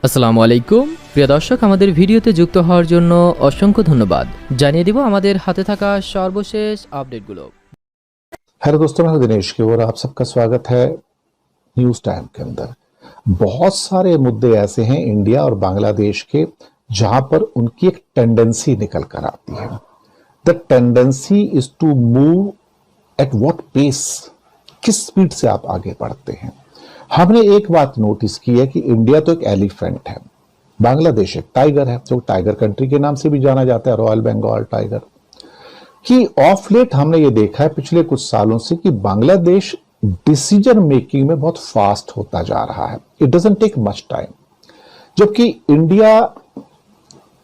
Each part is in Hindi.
আসসালামু আলাইকুম প্রিয় দর্শক, আমাদের ভিডিওতে যুক্ত হওয়ার জন্য অসংখ্য ধন্যবাদ। জানিয়ে দিব আমাদের হাতে থাকা সর্বশেষ আপডেটগুলো। हेलो दोस्तों, मैं हूं दिनेश की और आप सबका स्वागत है न्यूज टाइम के अंदर। बहुत सारे मुद्दे ऐसे हैं इंडिया और बांग्लादेश के जहां पर उनकी एक टेंडेंसी निकल कर आती है। The tendency is to move at what pace, किस स्पीड से आप आगे बढ़ते हैं। हमने एक बात नोटिस की है कि इंडिया तो एक एलिफेंट है, बांग्लादेश एक टाइगर है, जो टाइगर कंट्री के नाम से भी जाना जाता है, रॉयल बंगाल टाइगर। कि ऑफ लेट हमने ये देखा है पिछले कुछ सालों से कि बांग्लादेश डिसीजन मेकिंग में बहुत फास्ट होता जा रहा है। It doesn't take much time, जबकि इंडिया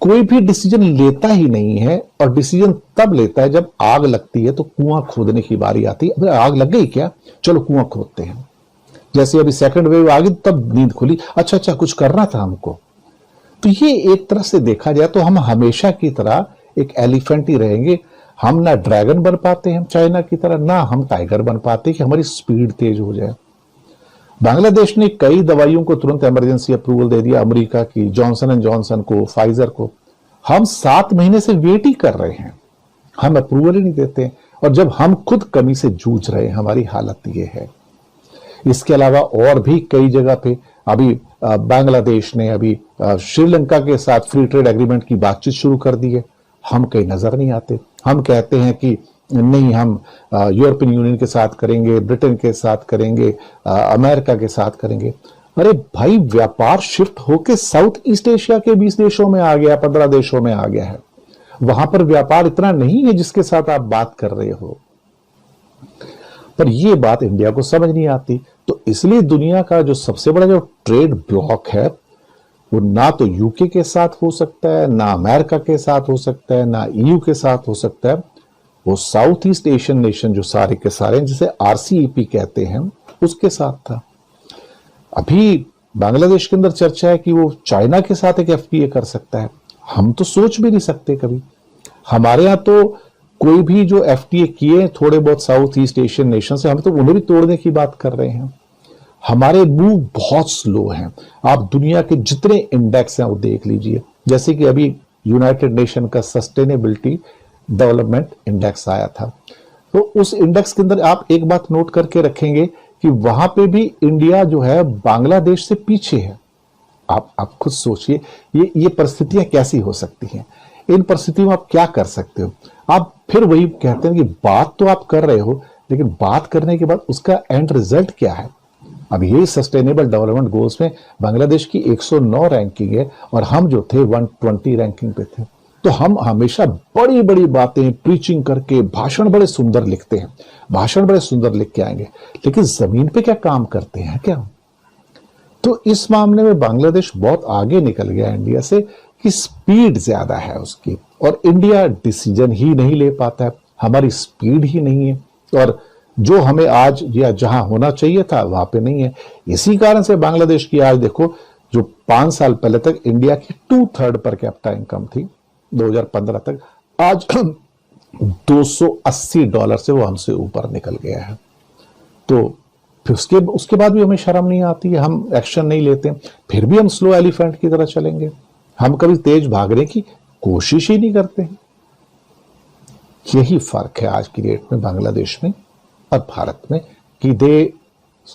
कोई भी डिसीजन लेता ही नहीं है, और डिसीजन तब लेता है जब आग लगती है तो कुआं खोदने की बारी आती है। अबे आग लग गई क्या, चलो कुआं खोदते हैं। जैसे अभी सेकंड वेव आ गई तब नींद खुली, अच्छा कुछ करना था हमको। तो ये एक तरह से देखा जाए तो हम हमेशा की तरह एक एलिफेंट ही रहेंगे। हम ना ड्रैगन बन पाते हैं चाइना की तरह, ना हम टाइगर बन पाते कि हमारी स्पीड तेज हो जाए। बांग्लादेश ने कई दवाइयों को तुरंत इमरजेंसी अप्रूवल दे दिया, अमेरिका की जॉनसन एंड जॉनसन को, फाइजर को। हम 7 महीने से वेट ही कर रहे हैं, हम अप्रूवल ही नहीं देते। और जब हम खुद कमी से जूझ रहे हैं, हमारी हालत ये है। इसके अलावा और भी कई जगह पे अभी बांग्लादेश ने अभी श्रीलंका के साथ फ्री ट्रेड एग्रीमेंट की बातचीत शुरू कर दी है। हम कहीं नजर नहीं आते। हम कहते हैं कि नहीं, हम यूरोपियन यूनियन के साथ करेंगे, ब्रिटेन के साथ करेंगे, अमेरिका के साथ करेंगे। अरे भाई, व्यापार शिफ्ट होके साउथ ईस्ट एशिया के 20 देशों में आ गया, 15 देशों में आ गया है। वहां पर व्यापार इतना नहीं है जिसके साथ आप बात कर रहे हो। पर यह बात इंडिया को समझ नहीं आती। तो इसलिए दुनिया का जो सबसे बड़ा जो ट्रेड ब्लॉक है, वो ना तो यूके के साथ हो सकता है, ना अमेरिका के साथ हो सकता है, ना ईयू के साथ हो सकता है। वो साउथ ईस्ट एशियन नेशन जो सारे के सारे, जिसे आरसीईपी कहते हैं, उसके साथ था। अभी बांग्लादेश के अंदर चर्चा है कि वो चाइना के साथ एक एफटीए कर सकता है। हम तो सोच भी नहीं सकते कभी। हमारे यहां तो कोई भी जो एफटीए किए थोड़े बहुत साउथ ईस्ट एशियन नेशन से, हम तो उन्हें भी तोड़ने की बात कर रहे हैं। हमारे मूव बहुत स्लो हैं। आप दुनिया के जितने इंडेक्स हैं वो देख लीजिए। जैसे कि अभी यूनाइटेड नेशन का सस्टेनेबिलिटी डेवलपमेंट इंडेक्स आया था, तो उस इंडेक्स के अंदर आप एक बात नोट करके रखेंगे कि वहां पे भी इंडिया जो है बांग्लादेश से पीछे है। आप खुद सोचिए ये परिस्थितियां कैसी हो सकती हैं। इन परिस्थितियों में आप क्या कर सकते हो। आप फिर वही कहते हैं कि बात तो आप कर रहे हो, लेकिन बात करने के बाद उसका एंड रिजल्ट क्या है। अब ये सस्टेनेबल डेवलपमेंट गोल्स में बांग्लादेश की 109 रैंकिंग है, और हम जो थे 120 रैंकिंग पे थे। तो हम हमेशा बड़ी बड़ी बातें प्रीचिंग करके भाषण बड़े सुंदर लिखते हैं, भाषण बड़े सुंदर लिख के आएंगे, लेकिन जमीन पे क्या काम करते हैं क्या। तो इस मामले में बांग्लादेश बहुत आगे निकल गया इंडिया से, कि स्पीड ज्यादा है उसकी, और इंडिया डिसीजन ही नहीं ले पाता है। हमारी स्पीड ही नहीं है, और जो हमें आज या जहां होना चाहिए था वहां पे नहीं है। इसी कारण से बांग्लादेश की आज देखो, जो 5 साल पहले तक इंडिया की 2/3 पर कैपिटा इनकम थी 2015 तक, आज $280 से वो हमसे ऊपर निकल गया है। तो फिर उसके बाद भी हमें शर्म नहीं आती है, हम एक्शन नहीं लेते, फिर भी हम स्लो एलिफेंट की तरह चलेंगे। हम कभी तेज भागने की कोशिश ही नहीं करते हैं। यही फर्क है आज की डेट में बांग्लादेश में और भारत में, कि they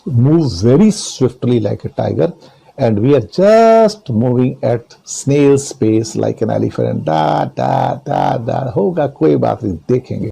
move very swiftly like a tiger, and we are just moving at snail space like an elephant. दा दा दा दा होगा, कोई बात नहीं, देखेंगे।